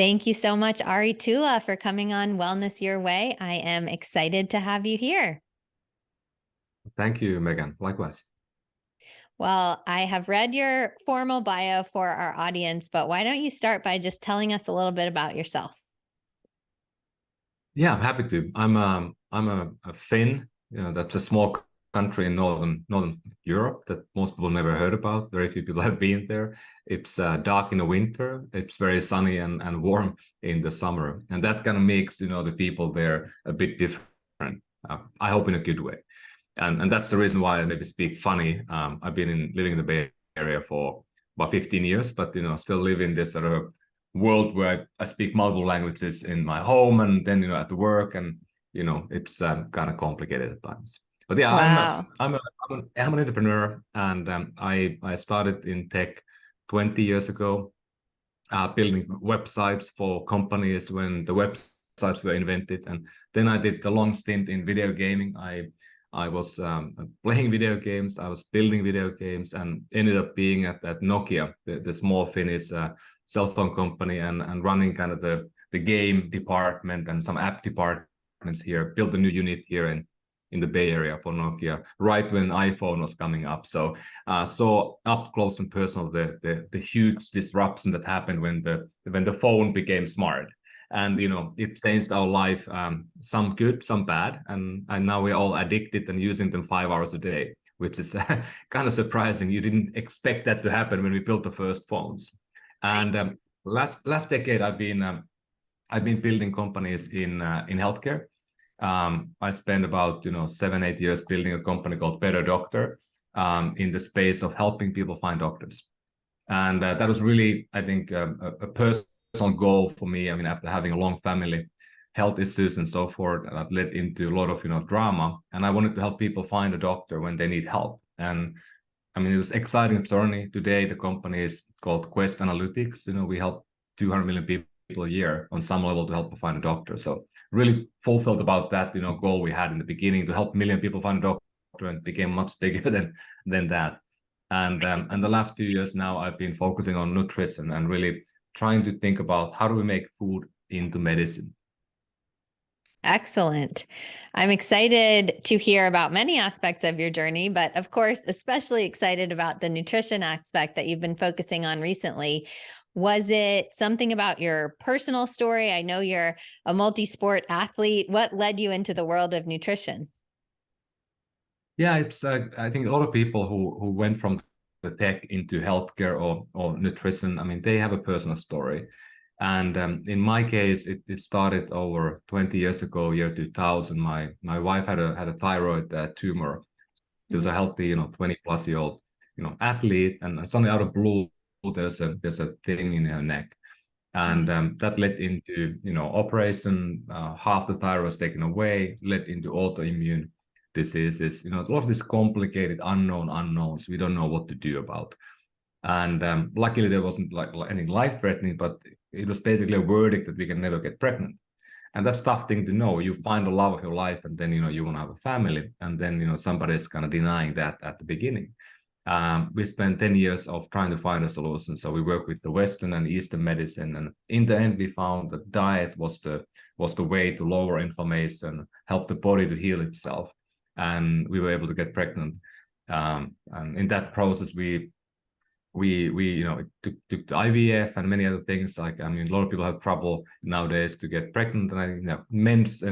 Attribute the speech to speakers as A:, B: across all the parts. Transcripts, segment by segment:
A: Thank you so much, Ari Tulla, for coming on Wellness Your Way. I am excited to have you here.
B: Thank you, Megan. Likewise.
A: Well, I have read your formal bio for our audience, but why don't you start by just telling us a little bit about yourself?
B: Yeah, I'm happy to. I'm a Finn. That's a small country in northern Europe that most people never heard about. Very few people have been there. It's dark in the winter. It's very sunny and warm in the summer, and that kind of makes the people there a bit different. I hope in a good way, and that's the reason why I maybe speak funny. I've been living in the Bay Area for about 15 years, but still live in this sort of world where I speak multiple languages in my home and then at the work, and it's kind of complicated at times. But yeah,
A: Wow.
B: I'm an entrepreneur, and I started in tech 20 years ago, building websites for companies when the websites were invented, and then I did a long stint in video gaming. I was playing video games, I was building video games, and ended up being at Nokia, the small Finnish cell phone company, and running kind of the game department and some app departments here. Built a new unit here in the Bay Area for Nokia, right when iPhone was coming up. So saw up close and personal the huge disruption that happened when the phone became smart. And it changed our life, some good, some bad, and now we're all addicted and using them 5 hours a day, which is kind of surprising. You didn't expect that to happen when we built the first phones. And last decade, I've been building companies in healthcare. I spent about 7-8 years building a company called BetterDoctor, in the space of helping people find doctors, and that was really, I think, a personal goal for me. I mean, after having a long family, health issues and so forth, that led into a lot of drama, and I wanted to help people find a doctor when they need help. And I mean, it was an exciting journey. Today, the company is called Quest Analytics. We help 200 million people a year on some level to help them find a doctor. So really fulfilled about that goal we had in the beginning to help 1 million people find a doctor, and it became much bigger than that. And the last few years now, I've been focusing on nutrition and really trying to think about how do we make food into medicine.
A: Excellent. I'm excited to hear about many aspects of your journey, but of course, especially excited about the nutrition aspect that you've been focusing on recently. Was it something about your personal story? I know you're a multi-sport athlete. What led you into the world of nutrition?
B: Yeah, it's I think a lot of people who went from the tech into healthcare or nutrition, I mean, they have a personal story. And in my case, it started over 20 years ago, year 2000. My wife had a thyroid tumor. She was a healthy 20-plus-year-old athlete, and suddenly out of blue, there's a thing in her neck, and that led into operation. Half the thyroid was taken away, led into autoimmune diseases. A lot of these complicated unknowns we don't know what to do about. And luckily there wasn't like anything life-threatening, but it was basically a verdict that we can never get pregnant. And that's a tough thing to know. You find the love of your life, and then you want to have a family, and then somebody's kind of denying that at the beginning. We spent 10 years of trying to find a solution. So we work with the Western and Eastern medicine, and in the end we found that diet was the way to lower inflammation, help the body to heal itself, and we were able to get pregnant. And in that process, we took the IVF and many other things. Like, I mean, a lot of people have trouble nowadays to get pregnant, and I think men's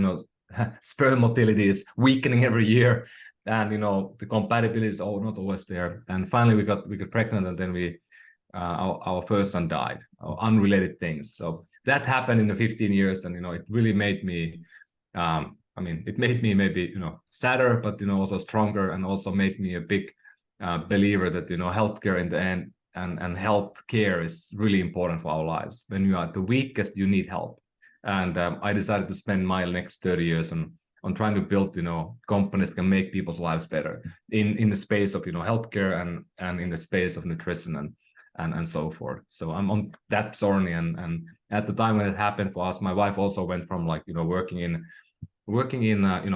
B: sperm motility is weakening every year, and the compatibility is not always there. And finally we got pregnant, and then our first son died, unrelated things. So that happened in the 15 years, and it really made me it made me maybe sadder, but also stronger, and also made me a big believer that healthcare in the end, and health care is really important for our lives. When you are at the weakest, you need help. And I decided to spend my next 30 years on trying to build companies that can make people's lives better in the space of healthcare and in the space of nutrition and so forth. So I'm on that journey, and at the time when it happened for us, my wife also went from working in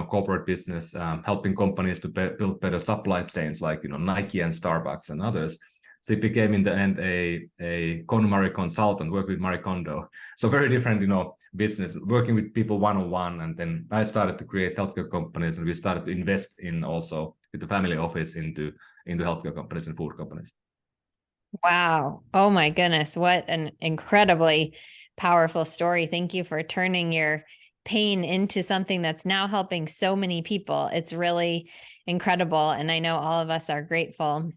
B: corporate business, helping companies to build better supply chains like Nike and Starbucks and others, So it became in the end a KonMari consultant, work with Marie Kondo. So very different, business, working with people one-on-one. And then I started to create healthcare companies, and we started to invest in also with the family office into healthcare companies and food companies.
A: Wow. Oh my goodness. What an incredibly powerful story. Thank you for turning your pain into something that's now helping so many people. It's really incredible. And I know all of us are grateful.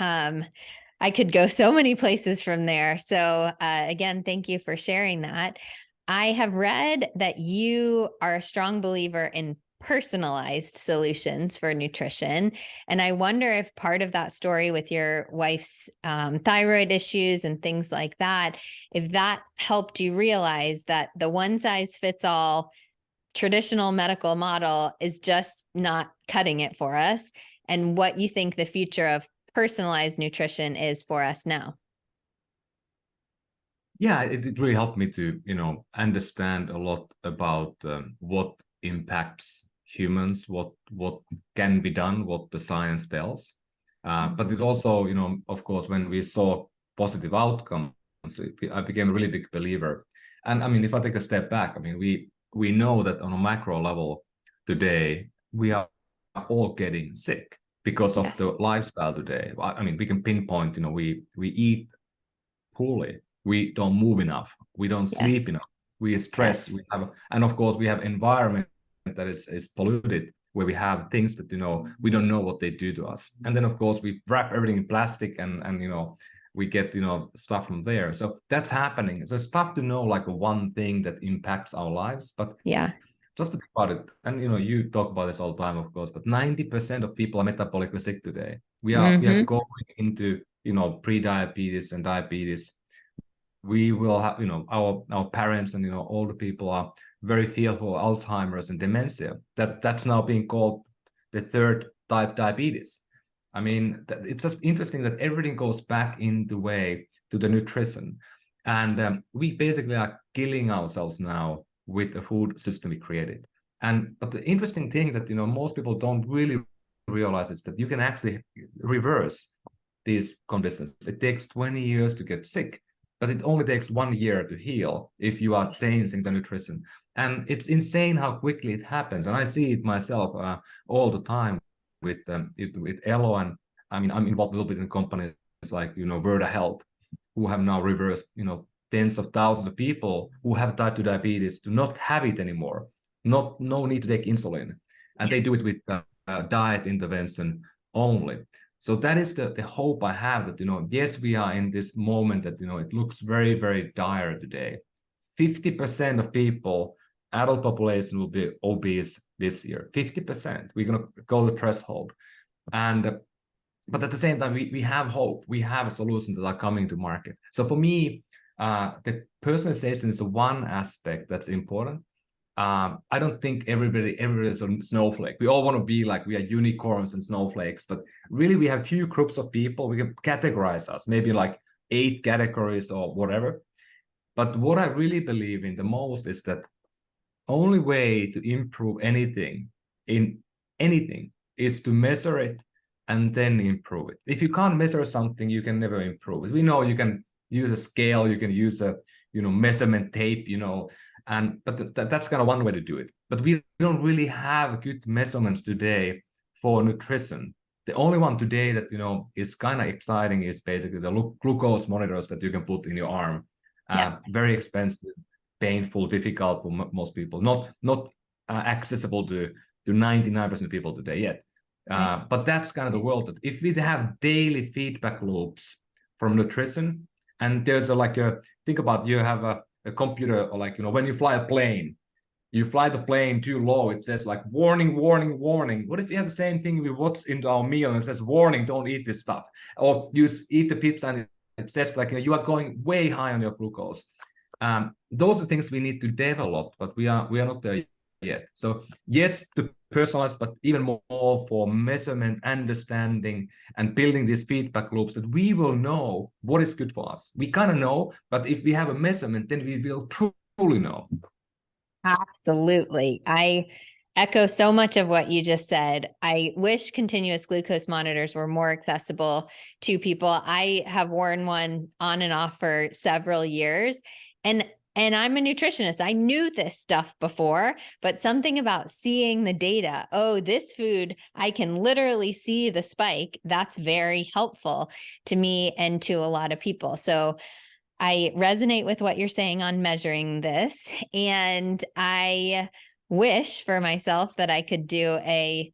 A: I could go so many places from there. So again, thank you for sharing that. I have read that you are a strong believer in personalized solutions for nutrition. And I wonder if part of that story with your wife's thyroid issues and things like that, if that helped you realize that the one size fits all traditional medical model is just not cutting it for us, and what you think the future of personalized nutrition is for us now.
B: Yeah, it really helped me to, understand a lot about what impacts humans, what can be done, what the science tells. But it also, of course, when we saw positive outcomes, I became a really big believer. And I mean, if I take a step back, I mean, we know that on a macro level today, we are all getting sick because of the lifestyle today. I mean, we can pinpoint, we eat poorly, we don't move enough, we don't sleep enough, we stress, we have, and of course we have environment that is polluted, where we have things that we don't know what they do to us, and then of course we wrap everything in plastic and we get stuff from there. So that's happening. So it's tough to know like one thing that impacts our lives, but just think about it. And you talk about this all the time, of course, but 90% of people are metabolically sick today. We are going into pre-diabetes and diabetes. We will have our parents and all the people are very fearful of Alzheimer's and dementia. That's now being called the third type diabetes. I mean, it's just interesting that everything goes back in the way to the nutrition, and we basically are killing ourselves now with the food system we created. But the interesting thing that most people don't really realize is that you can actually reverse these conditions. It takes 20 years to get sick, but it only takes 1 year to heal if you are changing the nutrition. And it's insane how quickly it happens. And I see it myself all the time with Elo, and I mean, I'm involved a little bit in companies like Virta Health, who have now reversed tens of thousands of people who have type 2 diabetes to not have it anymore, no need to take insulin, and they do it with diet intervention only. So that is the hope I have, that yes, we are in this moment that it looks very, very dire today. 50% of people, adult population, will be obese this year. 50%. We're going to go the threshold. And but at the same time, we have hope. We have solutions that are coming to market. So for me, the personalization is one aspect that's important. I don't think everybody is a snowflake. We all want to be like we are unicorns and snowflakes, but really we have few groups of people. We can categorize us, maybe like 8 categories or whatever. But what I really believe in the most is that only way to improve anything in anything is to measure it and then improve it. If you can't measure something, you can never improve it. We know you can use a scale, you can use a measurement tape, but that's kind of one way to do it. But we don't really have good measurements today for nutrition. The only one today that is kind of exciting is basically the glucose monitors that you can put in your arm. Very expensive, painful, difficult for most people. Not accessible to 99% of people today yet. But that's kind of the world. That if we have daily feedback loops from nutrition, and there's think about, you have a computer, or when you fly a plane, you fly the plane too low, it says like warning, warning, warning. What if you have the same thing with what's into our meal and it says warning, don't eat this stuff? Or you eat the pizza and it says you are going way high on your glucose. Those are things we need to develop, but we are not there yet. So yes, to personalize, but even more for measurement, understanding, and building these feedback loops that we will know what is good for us. We kind of know, but if we have a measurement, then we will truly know.
A: Absolutely. I Echo so much of what you just said. I wish continuous glucose monitors were more accessible to people. I have worn one on and off for several years, and I'm a nutritionist. I knew this stuff before, but something about seeing the data, oh, this food, I can literally see the spike. That's very helpful to me and to a lot of people. So I resonate with what you're saying on measuring this, and I wish for myself that I could do a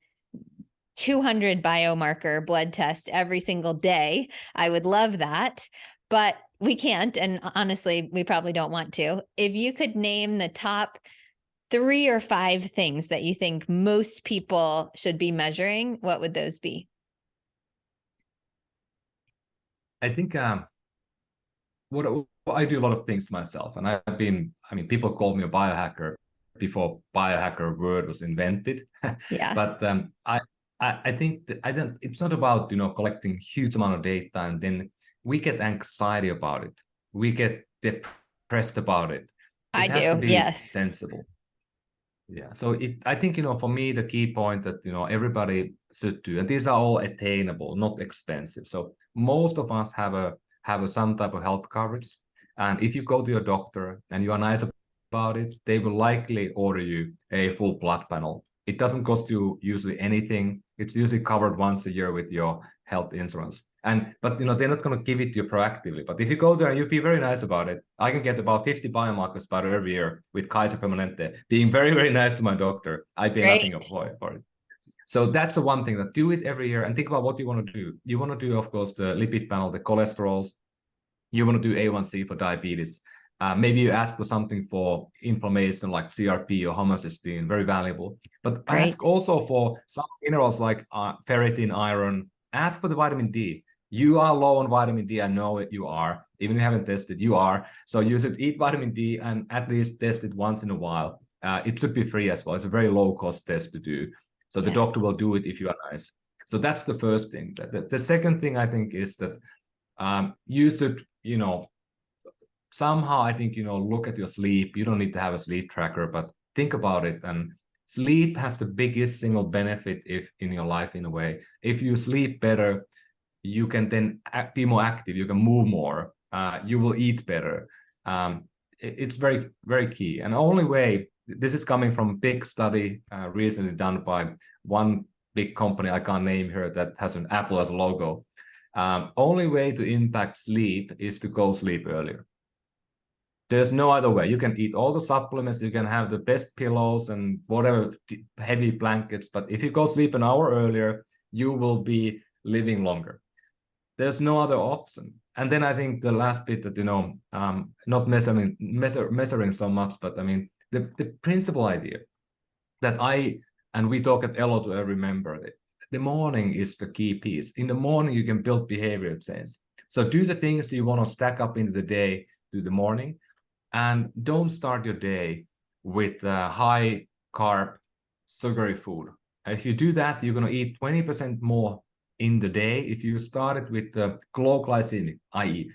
A: 200 biomarker blood test every single day. I would love that, but we can't. And honestly, we probably don't want to. If you could name the top 3 or 5 things that you think most people should be measuring, what would those be?
B: I think what I do a lot of things myself, and people called me a biohacker before biohacker word was invented.
A: Yeah,
B: But I think that I don't. It's not about collecting huge amount of data and then we get anxiety about it. We get depressed about it.
A: I
B: It has to
A: do.
B: be
A: Yes.
B: sensible. Yeah. So I think for me the key point that everybody should do, and these are all attainable, not expensive. So most of us have some type of health coverage, and if you go to your doctor and you are nice about it, they will likely order you a full blood panel. It doesn't cost you usually anything. It's usually covered once a year with your health insurance. But they're not going to give it to you proactively. But if you go there and you be very nice about it, I can get about 50 biomarkers better every year with Kaiser Permanente. Being very, very nice to my doctor, I pay nothing
A: Great.
B: for it. So that's the one thing, that do it every year and think about what you want to do. You want to do, of course, the lipid panel, the cholesterols. You want to do A1C for diabetes. Maybe you ask for something for inflammation like CRP or homocysteine, very valuable. But
A: Great.
B: ask also for some minerals like ferritin, iron. Ask for the vitamin D. You are low on vitamin D. I know it. You are. Even if you haven't tested, you are. So you should eat vitamin D and at least test it once in a while. It should be free as well. It's a very low cost test to do. So the
A: Yes.
B: doctor will do it if you are nice. So that's the first thing. The second thing I think is that you should, somehow I think, look at your sleep. You don't need to have a sleep tracker, but think about it. And sleep has the biggest single benefit if in your life in a way. If you sleep better, you can then be more active. You can move more. You will eat better. It's very, very key. And the only way, this is coming from a big study recently done by one big company I can't name here that has an apple as a logo. Only way to impact sleep is to go sleep earlier. There's no other way. You can eat all the supplements, you can have the best pillows and whatever heavy blankets, but if you go sleep an hour earlier, you will be living longer. There's no other option. And then I think the last bit that not measuring so much, but I mean the principal idea that we talk at Elo to remember that the morning is the key piece. In the morning, you can build behavior change. So do the things you want to stack up into the day, do the morning, and don't start your day with high carb, sugary food. If you do that, you're going to eat 20% more in the day. If you start it with low glycemic, i.e.,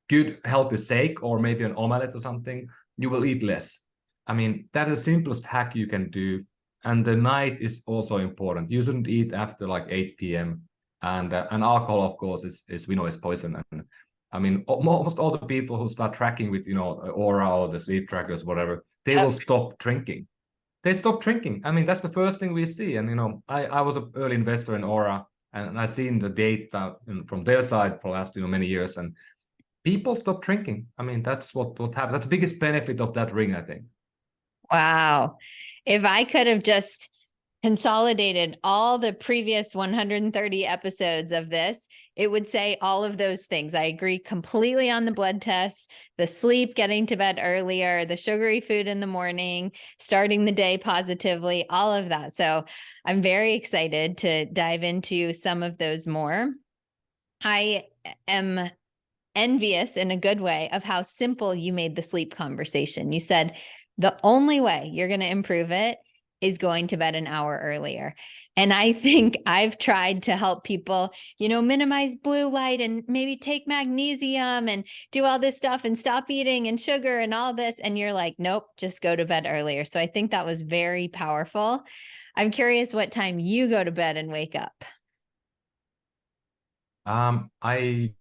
B: good healthy steak or maybe an omelette or something, you will eat less. I mean, that is the simplest hack you can do. And the night is also important. You shouldn't eat after like 8 p.m. And alcohol, of course, is we know is poison. And I mean, almost all the people who start tracking with Oura or the sleep trackers, whatever, they will stop drinking. They stop drinking. I mean, that's the first thing we see. And I was an early investor in Oura, and I've seen the data from their side for the last many years, and people stop drinking. I mean, that's what happened. That's the biggest benefit of that ring, I think.
A: Wow. If I could have just consolidated all the previous 130 episodes of this, it would say all of those things. I agree completely on the blood test, the sleep, getting to bed earlier, the sugary food in the morning, starting the day positively, all of that. So I'm very excited to dive into some of those more. I am envious in a good way of how simple you made the sleep conversation. You said the only way you're going to improve it is going to bed an hour earlier. And I think I've tried to help people, minimize blue light and maybe take magnesium and do all this stuff and stop eating and sugar and all this. And you're like, nope, just go to bed earlier. So I think that was very powerful. I'm curious what time you go to bed and wake up.
B: I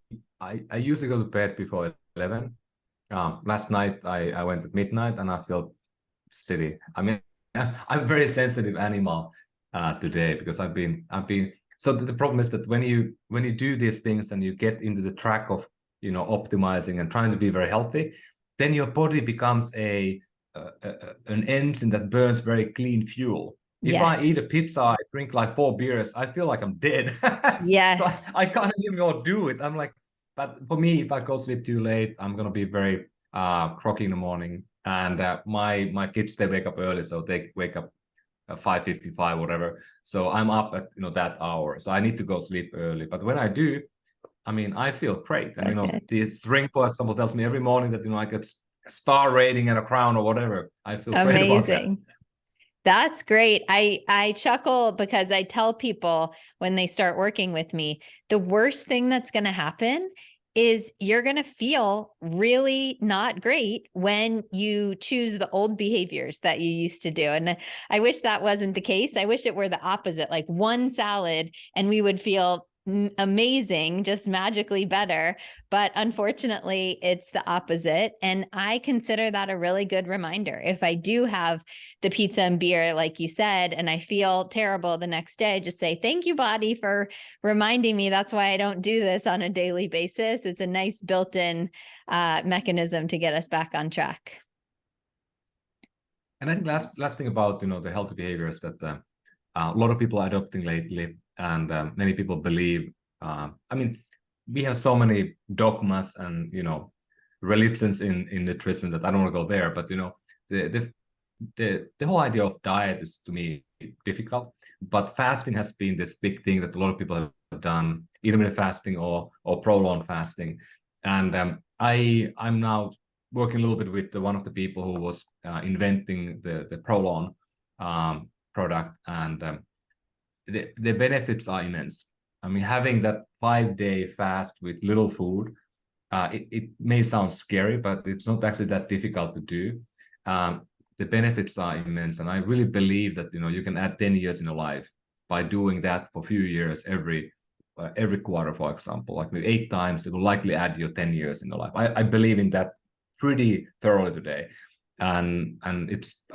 B: usually go to bed before 11. Last night I went at midnight and I felt silly. I mean, I'm a very sensitive animal today because I've been. So the problem is that when you do these things and you get into the track of optimizing and trying to be very healthy, then your body becomes an engine that burns very clean fuel. If I eat a
A: Yes.
B: pizza, I drink like 4 beers, I feel like I'm dead. So
A: Yes.
B: I can't even do it. I'm like, but for me, if I go sleep too late, I'm gonna be very groggy in the morning. And my kids, they wake up early, so they wake up at 5:55, whatever. So I'm up at that hour. So I need to go sleep early. But when I do, I mean, I feel great. And
A: Okay.
B: this ring, for example, tells me every morning that I get a star rating and a crown or whatever. I feel great about that.
A: Amazing. That's great. I chuckle because I tell people when they start working with me, the worst thing that's going to happen is you're going to feel really not great when you choose the old behaviors that you used to do. And I wish that wasn't the case. I wish it were the opposite, like one salad and we would feel amazing, just magically better. But unfortunately, it's the opposite. And I consider that a really good reminder. If I do have the pizza and beer, like you said, and I feel terrible the next day, just say, thank you, body, for reminding me. That's why I don't do this on a daily basis. It's a nice built-in mechanism to get us back on track.
B: And I think last thing about the healthy behaviors that a lot of people are adopting lately, and many people believe. I mean, we have so many dogmas and religions in nutrition that I don't want to go there. But the whole idea of diet is to me difficult. But fasting has been this big thing that a lot of people have done, intermittent fasting or prolonged fasting. And I'm now working a little bit with one of the people who was inventing the prolonged product, and the benefits are immense. I mean, having that 5-day fast with little food, it may sound scary, but it's not actually that difficult to do. The benefits are immense, and I really believe that you can add 10 years in your life by doing that for a few years every quarter, for example, like maybe 8 times. It will likely add you 10 years in your life. I believe in that pretty thoroughly today, and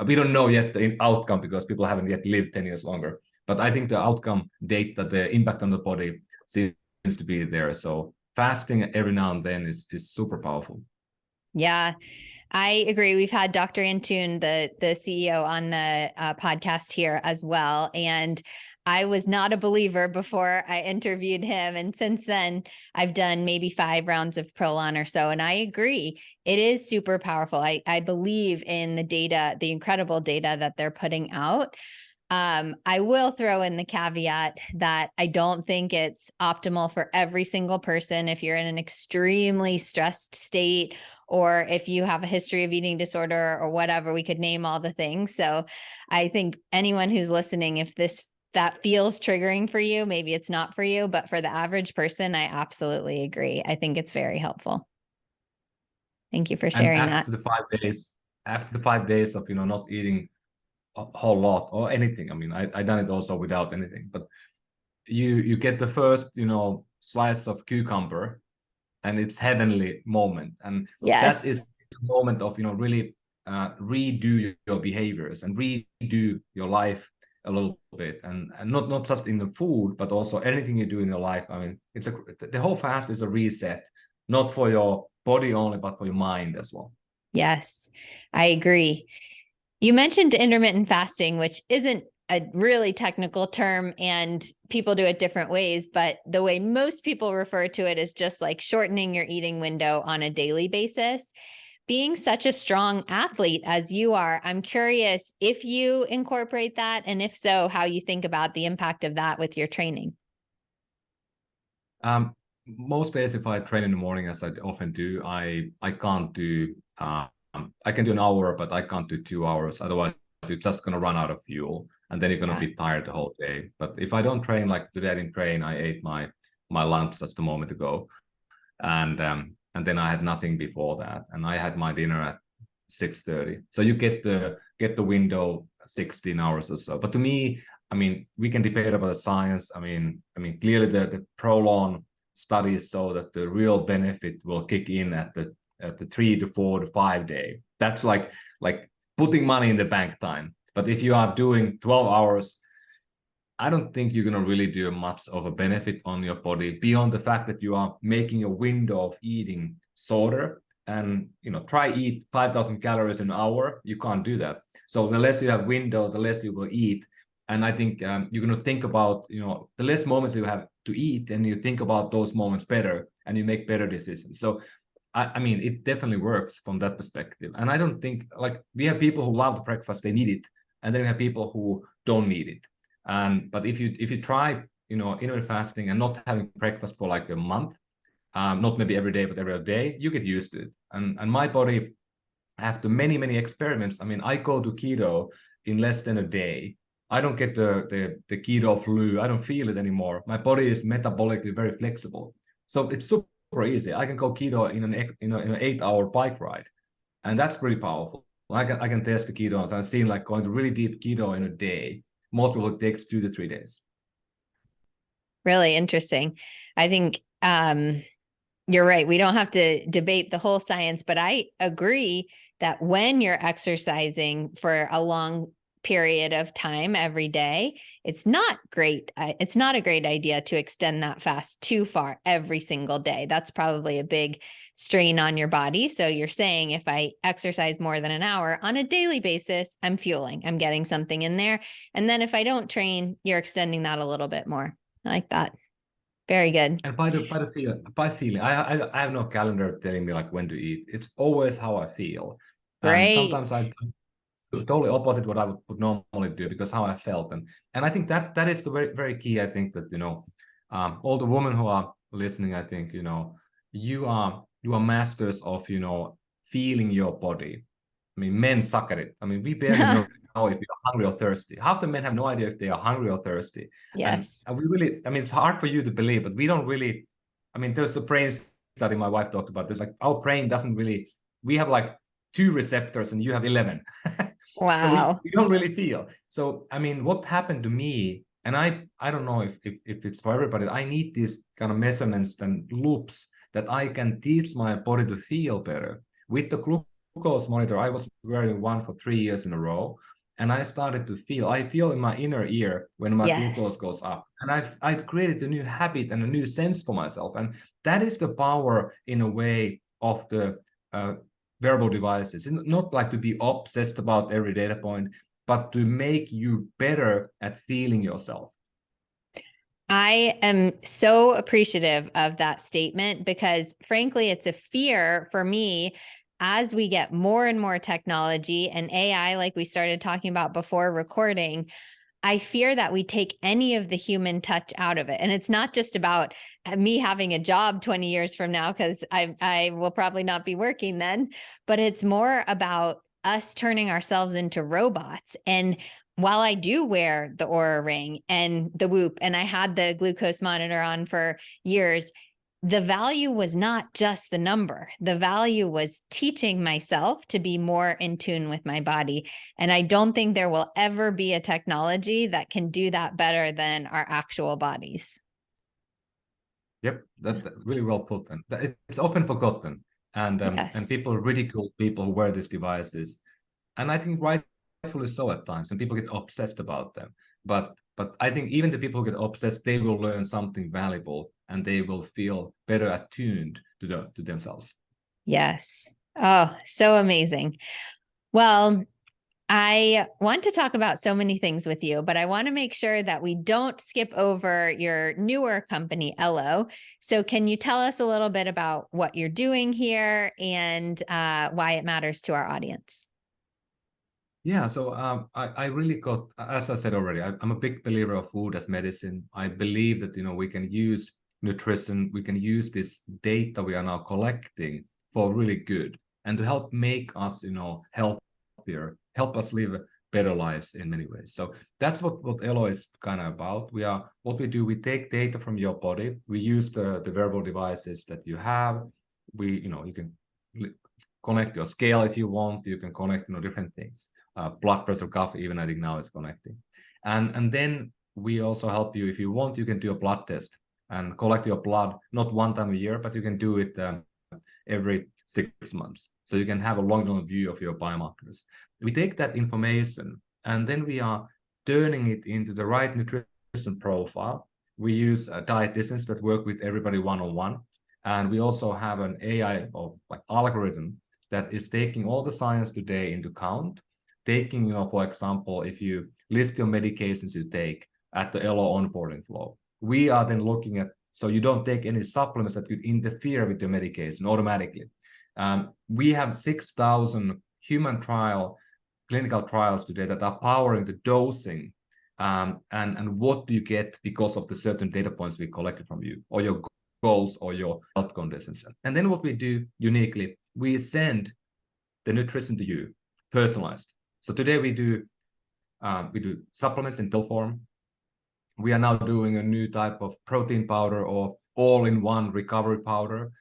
B: we don't know yet the outcome because people haven't yet lived 10 years longer. But I think the outcome data, the impact on the body seems to be there. So fasting every now and then is super powerful.
A: Yeah, I agree. We've had Dr. Antun, the CEO, on the podcast here as well. And I was not a believer before I interviewed him. And since then, I've done maybe 5 rounds of Prolon or so. And I agree, it is super powerful. I believe in the data, the incredible data that they're putting out. I will throw in the caveat that I don't think it's optimal for every single person. If you're in an extremely stressed state, or if you have a history of eating disorder or whatever, we could name all the things. So I think anyone who's listening, if that feels triggering for you, maybe it's not for you, but for the average person, I absolutely agree. I think it's very helpful. Thank you for sharing
B: And
A: that.
B: after the 5 days of not eating a whole lot or anything. I mean, I done it also without anything, but you get the first slice of cucumber, and it's heavenly moment, and that
A: Yes.
B: is the moment of really redo your behaviors and redo your life a little bit, and not just in the food, but also anything you do in your life. I mean, the whole fast is a reset, not for your body only, but for your mind as well.
A: Yes, I agree. You mentioned intermittent fasting, which isn't a really technical term and people do it different ways, but the way most people refer to it is just like shortening your eating window on a daily basis. Being such a strong athlete as you are, I'm curious if you incorporate that, and if so, how you think about the impact of that with your training.
B: Most days, if I train in the morning, as I often do, I can't do I can do an hour, but I can't do 2 hours. Otherwise, you're just going to run out of fuel, and then you're going to be tired the whole day. But if I don't train, like today I didn't train, I ate my lunch just a moment ago, and then I had nothing before that, and I had my dinner at 6:30. So you get the window 16 hours or so. But to me, I mean, we can debate about the science. I mean, clearly the prolonged studies show that the real benefit will kick in at the 3 to 4 to 5 day. That's like putting money in the bank time. But if you are doing 12 hours, I don't think you're going to really do much of a benefit on your body beyond the fact that you are making a window of eating shorter. And try eat 5,000 calories an hour. You can't do that. So the less you have window, the less you will eat. And I think you're going to think about the less moments you have to eat, and you think about those moments better, and you make better decisions. So I mean, it definitely works from that perspective. And I don't think, like, we have people who love the breakfast, they need it, and then we have people who don't need it. But if you try intermittent fasting and not having breakfast for like a month, not maybe every day, but every other day, you get used to it. And my body, after many experiments, I mean, I go to keto in less than a day. I don't get the keto flu. I don't feel it anymore. My body is metabolically very flexible. So it's super easy. I can go keto in an 8-hour bike ride. And that's pretty powerful. I can test the ketones. I've seen like going to really deep keto in a day. Most people, it takes 2 to 3 days.
A: Really interesting. I think you're right. We don't have to debate the whole science, but I agree that when you're exercising for a long period of time every day, it's not great. It's not a great idea to extend that fast too far every single day. That's probably a big strain on your body. So you're saying if I exercise more than an hour on a daily basis, I'm fueling, I'm getting something in there. And then if I don't train, you're extending that a little bit more. I like that. Very good.
B: And by feeling, I have no calendar telling me like when to eat. It's always how I feel. And sometimes I do totally opposite what I would normally do because how I felt. And I think that is the very, very key. I think that, all the women who are listening, I think, you are masters of, feeling your body. I mean, men suck at it. I mean, we barely know if you're hungry or thirsty. Half the men have no idea if they are hungry or thirsty.
A: Yes.
B: And we really, I mean, it's hard for you to believe, but we don't really, I mean, there's a brain study my wife talked about. There's like, our brain doesn't really, we have like 2 receptors and you have 11.
A: Wow.
B: So we don't really feel. So, I mean, what happened to me, and I don't know if it's for everybody, I need these kind of measurements and loops that I can teach my body to feel better. With the glucose monitor, I was wearing one for 3 years in a row, and I started to I feel in my inner ear when my glucose goes up. And I've created a new habit and a new sense for myself. And that is the power, in a way, of the wearable devices. Not like to be obsessed about every data point, but to make you better at feeling yourself.
A: I am so appreciative of that statement because, frankly, it's a fear for me as we get more and more technology and AI, like we started talking about before recording. I fear that we take any of the human touch out of it. And it's not just about me having a job 20 years from now, because I will probably not be working then, but it's more about us turning ourselves into robots. And while I do wear the Oura ring and the Whoop, and I had the glucose monitor on for years, the value was not just the number. The value was teaching myself to be more in tune with my body. And I don't think there will ever be a technology that can do that better than our actual bodies.
B: Yep, that really well put. And it's often forgotten. And
A: Yes.
B: and people ridicule people who wear these devices. And I think rightfully so at times, and people get obsessed about them. But I think even the people who get obsessed, they will learn something valuable, and they will feel better attuned to themselves.
A: Yes. Oh, so amazing. Well, I want to talk about so many things with you, but I want to make sure that we don't skip over your newer company, Elo. So can you tell us a little bit about what you're doing here and why it matters to our audience?
B: Yeah, so I really got, as I said already, I'm a big believer of food as medicine. I believe that, we can use nutrition, we can use this data we are now collecting for really good and to help make us, healthier, help us live better lives in many ways. So that's what Elo is kind of about. What we do, we take data from your body. We use the wearable devices that you have. You can connect your scale if you want. You can connect, different things. Blood pressure cuff, even I think now is connecting. And then we also help you, if you want, you can do a blood test and collect your blood, not one time a year, but you can do it every 6 months. So you can have a long view of your biomarkers. We take that information and then we are turning it into the right nutrition profile. We use dietitians that work with everybody one-on-one. And we also have an AI or like algorithm that is taking all the science today into account, taking, for example, if you list your medications you take at the Elo onboarding flow, we are then looking at, so you don't take any supplements that could interfere with your medication automatically. We have 6,000 human clinical trials today that are powering the dosing and what do you get because of the certain data points we collected from you or your goals or your health conditions. And then what we do uniquely, we send the nutrition to you, personalized. So today we do supplements in pill form. We are now doing a new type of protein powder or all-in-one recovery powder.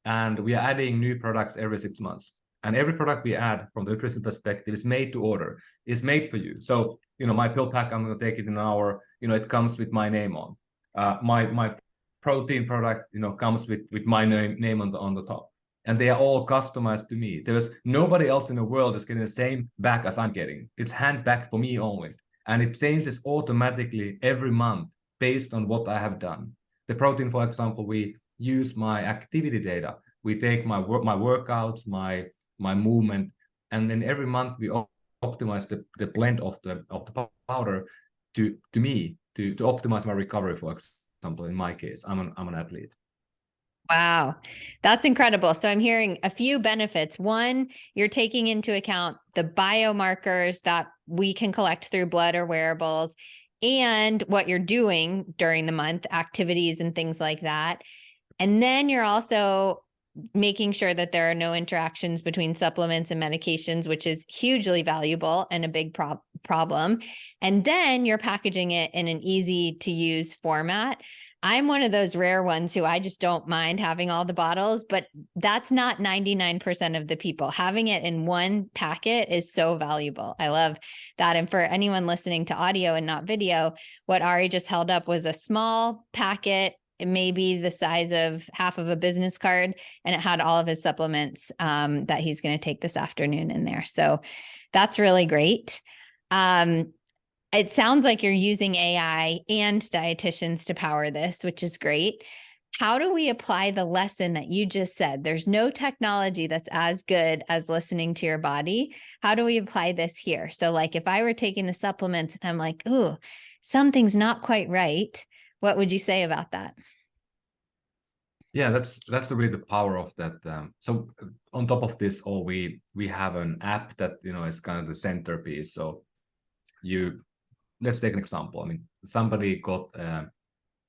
B: And we are adding new products every 6 months. And every product we add from the nutrition perspective is made to order, is made for you. So, my pill pack, I'm going to take it in an hour. It comes with my name on. My protein product, comes with my name on the top. And they are all customized to me. There's nobody else in the world that's getting the same back as I'm getting. It's hand packed for me only. And it changes automatically every month based on what I have done. The protein, for example, we use my activity data. We take my workouts, my movement, and then every month we optimize the blend of the powder to optimize my recovery. For example, in my case, I'm an athlete.
A: Wow, that's incredible. So I'm hearing a few benefits. One, you're taking into account the biomarkers that we can collect through blood or wearables and what you're doing during the month, activities and things like that. And then you're also making sure that there are no interactions between supplements and medications, which is hugely valuable and a big problem. And then you're packaging it in an easy to use format. I'm one of those rare ones who I just don't mind having all the bottles, but that's not 99% of the people. Having it in one packet is so valuable. I love that. And for anyone listening to audio and not video, what Ari just held up was a small packet, maybe the size of half of a business card, and it had all of his supplements that he's going to take this afternoon in there. So that's really great. It sounds like you're using AI and dietitians to power this, which is great. How do we apply the lesson that you just said? There's no technology that's as good as listening to your body. How do we apply this here? So like if I were taking the supplements and I'm like, ooh, something's not quite right, what would you say about that?
B: Yeah, that's really the power of that. So on top of this, we have an app that is kind of the centerpiece. So let's take an example. I mean, somebody got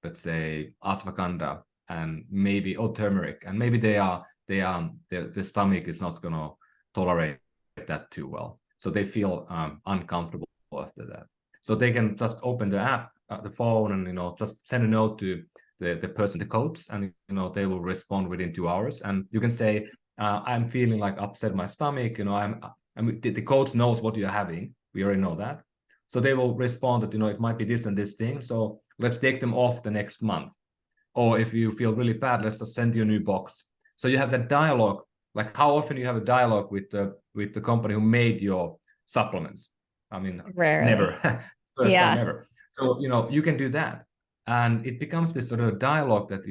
B: let's say ashwagandha and maybe turmeric, and maybe the stomach is not going to tolerate that too well, so they feel uncomfortable after that. So they can just open the app, the phone, and just send a note to the person, the coach, and they will respond within 2 hours. And you can say, I'm feeling like upset my stomach. The coach knows what you're having. We already know that. So they will respond that, it might be this and this thing. So let's take them off the next month. Or if you feel really bad, let's just send you a new box. So you have that dialogue. Like how often you have a dialogue with the company who made your supplements? I mean,
A: Rarely.
B: never. First time ever. So, you can do that. And it becomes this sort of dialogue that,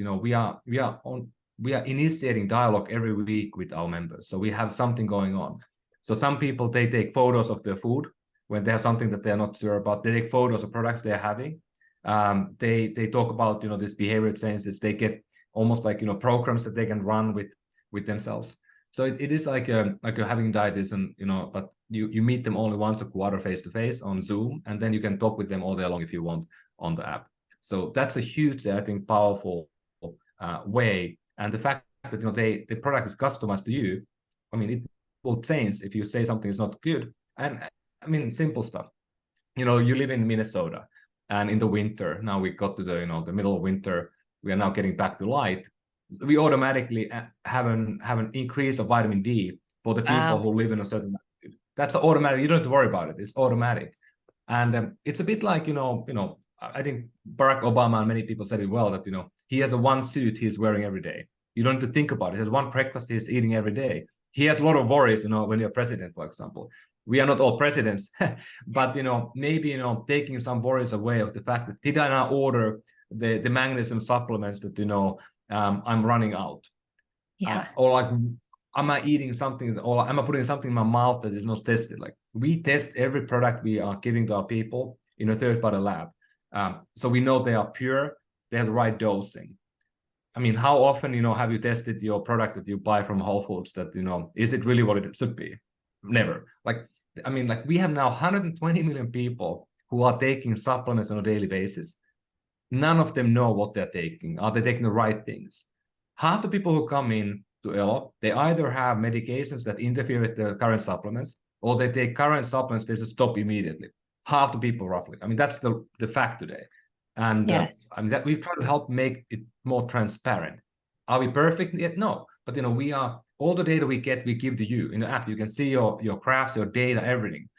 B: we are initiating dialogue every week with our members. So we have something going on. So some people, they take photos of their food when they have something that they're not sure about. They take photos of products they're having. They talk about, this behavior changes. They get almost like, programs that they can run with themselves. So it is like having dietitian, but you meet them only once a quarter face to face on Zoom, and then you can talk with them all day long if you want on the app. So that's a huge, I think, powerful way. And the fact that the product is customized to you, I mean, it will change if you say something is not good. And I mean, simple stuff. You know, you live in Minnesota, and in the winter, now we got to the, you know, the middle of winter, we are now getting back to light. We automatically have an increase of vitamin D for the people
A: Wow.
B: who live in a certain latitude. That's automatic. You don't have to worry about it. It's automatic. And it's a bit like, I think Barack Obama and many people said it well, that, you know, he has a one suit he's wearing every day. You don't have to think about it. He has one breakfast he's eating every day. He has a lot of worries, you know, when you're president, for example. We are not all presidents, but, you know, maybe, you know, taking some worries away of the fact that did I not order the magnesium supplements that, you know, I'm running out?
A: Yeah.
B: Or like, am I eating something, or am I putting something in my mouth that is not tested? Like, we test every product we are giving to our people in a third-party lab. So we know they are pure, they have the right dosing. I mean, how often, you know, have you tested your product that you buy from Whole Foods that, you know, is it really what it should be? Never. Like, I mean, like, we have now 120 million people who are taking supplements on a daily basis. None of them know what they're taking. Are they taking the right things? Half the people who come in to Elo, they either have medications that interfere with the current supplements, or they take current supplements, they just stop immediately. Half the people, roughly. I mean, that's the fact today. And
A: Yes.
B: I mean, that we've tried to help make it more transparent. Are we perfect yet? No. But, you know, we are, all the data we get, we give to you in the app. You can see your graphs, your data, everything.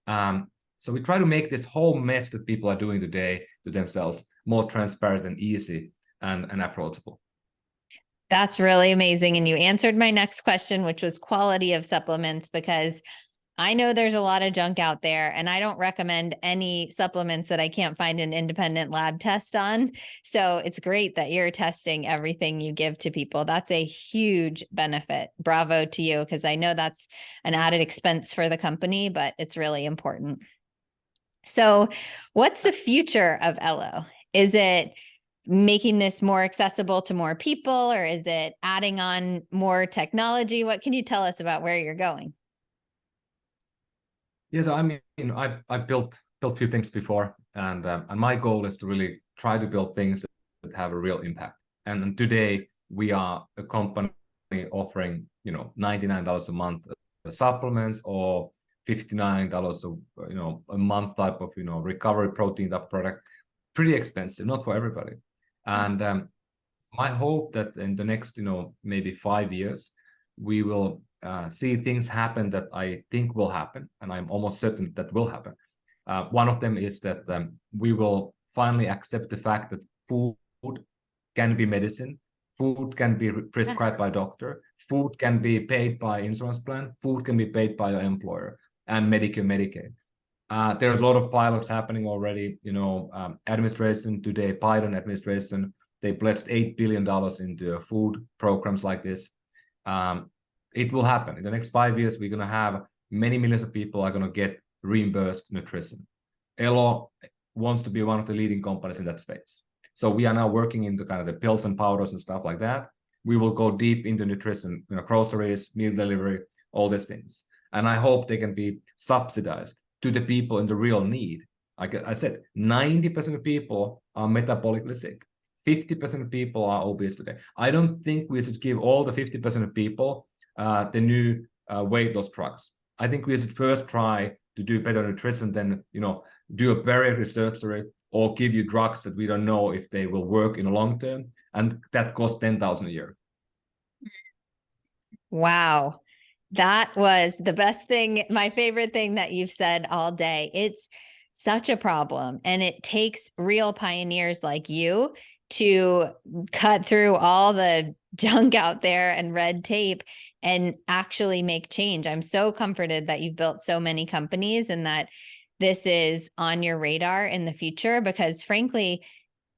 B: So we try to make this whole mess that people are doing today to themselves more transparent and easy and approachable.
A: That's really amazing. And you answered my next question, which was quality of supplements, because I know there's a lot of junk out there, and I don't recommend any supplements that I can't find an independent lab test on. So it's great that you're testing everything you give to people. That's a huge benefit. Bravo to you, because I know that's an added expense for the company, but it's really important. So what's the future of Elo? Is it making this more accessible to more people, or is it adding on more technology? What can you tell us about where you're going?
B: Yes, I mean, I built a few things before, and my goal is to really try to build things that have a real impact. And today we are a company offering, you know, $99 a month supplements, or $59 a month type of, you know, recovery protein type product. Pretty expensive, not for everybody. And my hope that in the next, you know, maybe 5 years, we will see things happen that I think will happen, and I'm almost certain that will happen. One of them is that we will finally accept the fact that food can be medicine, food can be prescribed by a doctor, food can be paid by insurance plan, food can be paid by your employer, and Medicare, Medicaid. There's a lot of pilots happening already. You know, administration today, Biden administration, they pledged $8 billion into food programs like this. It will happen in the next 5 years. We're going to have many millions of people are going to get reimbursed nutrition. Elo wants to be one of the leading companies in that space. So we are now working into kind of the pills and powders and stuff like that. We will go deep into nutrition, you know, groceries, meal delivery, all these things. And I hope they can be subsidized to the people in the real need. Like I said, 90% of people are metabolically sick. 50% of people are obese today. I don't think we should give all the 50% of people the new weight loss drugs. I think we should first try to do better nutrition than, you know, do a bariatric surgery or give you drugs that we don't know if they will work in the long term, and that costs $10,000 a year.
A: Wow. That was the best thing, my favorite thing that you've said all day. It's such a problem, and it takes real pioneers like you to cut through all the junk out there and red tape and actually make change. I'm so comforted that you've built so many companies and that this is on your radar in the future, because frankly,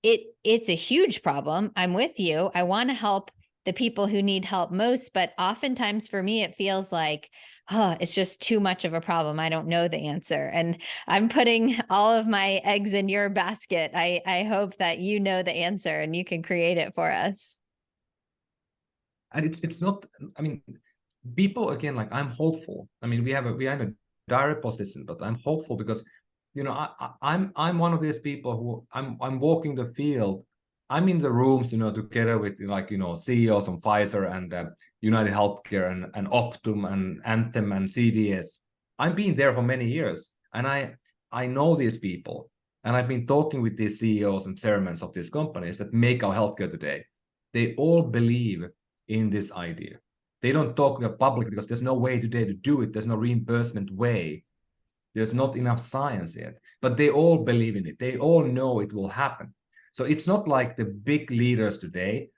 A: it's a huge problem. I'm with you. I want to help the people who need help most, but oftentimes for me, it feels like, oh, it's just too much of a problem. I don't know the answer. And I'm putting all of my eggs in your basket. I hope that you know the answer and you can create it for us.
B: And it's not, I mean, people, again, like, I'm hopeful. I mean, we are in a dire position, but I'm hopeful because, you know, I'm one of these people who I'm walking the field. I'm in the rooms, you know, together with, like, you know, CEOs from Pfizer and United Healthcare and Optum and Anthem and CVS. I've been there for many years. And I know these people, and I've been talking with these CEOs and chairmen of these companies that make our healthcare today. They all believe in this idea. They don't talk about public because there's no way today to do it. There's no reimbursement way. There's not enough science yet, but they all believe in it. They all know it will happen. So it's not like the big leaders today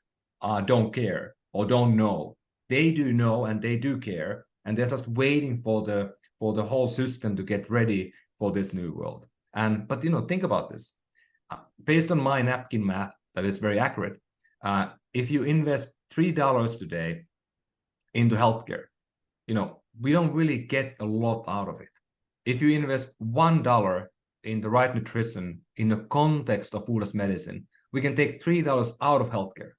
B: don't care or don't know. They do know and they do care, and they're just waiting for the whole system to get ready for this new world. But think about this. Based on my napkin math, that is very accurate. If you invest $3 today into healthcare, we don't really get a lot out of it. If you invest $1 in the right nutrition in the context of food as medicine, we can take $3 out of healthcare.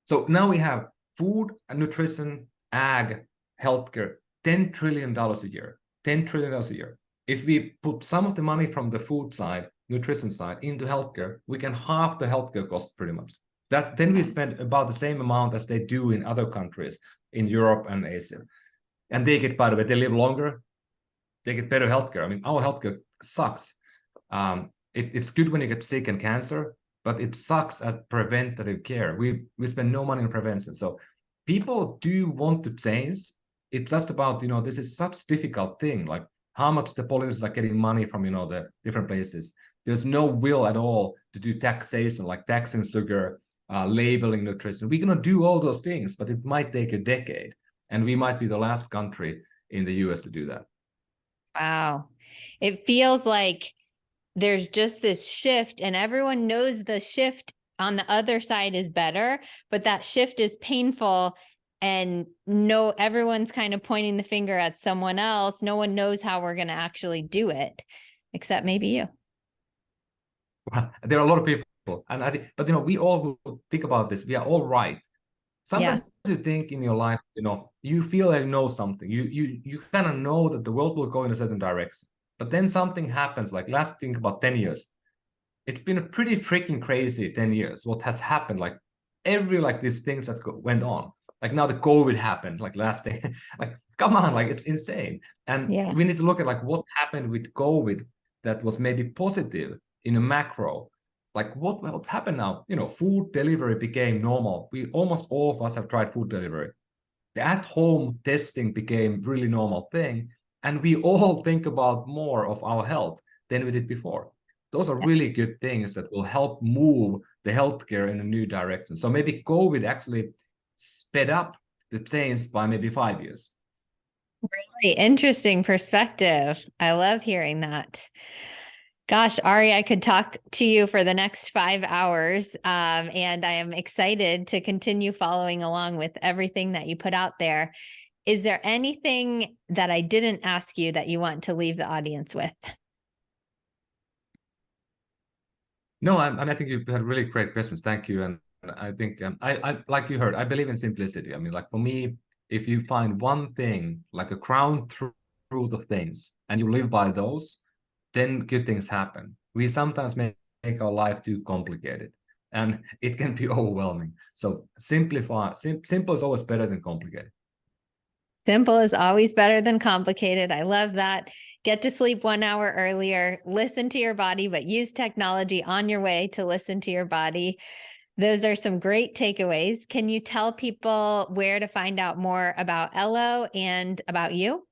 B: So now we have food and nutrition, ag, healthcare, $10 trillion a year. $10 trillion a year. If we put some of the money from the food side, nutrition side into healthcare, we can halve the healthcare cost pretty much. Then we spend about the same amount as they do in other countries in Europe and Asia. And they get, by the way, they live longer, they get better healthcare. I mean, our healthcare sucks. It's good when you get sick and cancer, but it sucks at preventative care. We spend no money on prevention. So people do want to change. It's just about, this is such a difficult thing, like how much the politicians are getting money from, the different places. There's no will at all to do taxation, like taxing sugar, labeling nutrition. We're going to do all those things, but it might take a decade. And we might be the last country in the US to do that.
A: Wow. It feels like there's just this shift, and everyone knows the shift on the other side is better, but that shift is painful. And everyone's kind of pointing the finger at someone else. No one knows how we're going to actually do it, except maybe you.
B: Well, there are a lot of people, but we all who think about this, we are all right. Sometimes you think in your life, you feel like you know something. You kind of know that the world will go in a certain direction. But then something happens, like think about 10 years. It's been a pretty freaking crazy 10 years. What has happened, like these things that went on. Like now the COVID happened, like last day. Like, come on, like it's insane. And we need to look at like what happened with COVID that was maybe positive in a macro. Like what happened now? Food delivery became normal. Almost all of us have tried food delivery. The at-home testing became really normal thing. And we all think about more of our health than we did before. Those are really good things that will help move the healthcare in a new direction. So maybe COVID actually sped up the change by maybe 5 years.
A: Really interesting perspective. I love hearing that. Gosh, Ari, I could talk to you for the next 5 hours, and I am excited to continue following along with everything that you put out there. Is there anything that I didn't ask you that you want to leave the audience with?
B: No, I think you had really great questions. Thank you. And I think I like you heard, I believe in simplicity. I mean, like for me, if you find one thing, like a crown truth of things, and you live by those, then good things happen. We sometimes make our life too complicated, and it can be overwhelming. So simplify. Simple is always better than complicated.
A: Simple is always better than complicated. I love that. Get to sleep 1 hour earlier, listen to your body, but use technology on your way to listen to your body. Those are some great takeaways. Can you tell people where to find out more about Elo and about you?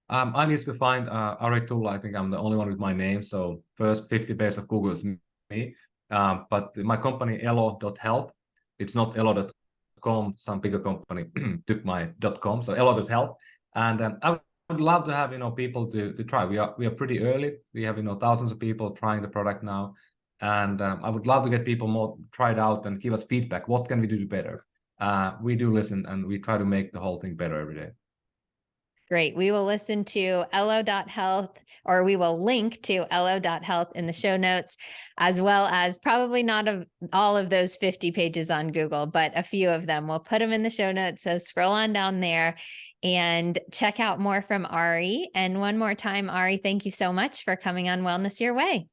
B: I'm easy to find. Ari Tulla, I think I'm the only one with my name. So first 50 pages of Google is me. But my company, Elo Health, it's not Elo.com. Some bigger company took my .com. So Elo Health. And I would love to have people to try. We are pretty early. We have thousands of people trying the product now. And I would love to get people more try it out and give us feedback. What can we do better? We do listen, and we try to make the whole thing better every day.
A: Great. We will listen to elo.health, or we will link to elo.health in the show notes, as well as probably not all of those 50 pages on Google, but a few of them. We'll put them in the show notes. So scroll on down there and check out more from Ari. And one more time, Ari, thank you so much for coming on Wellness Your Way.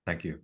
B: Thank you.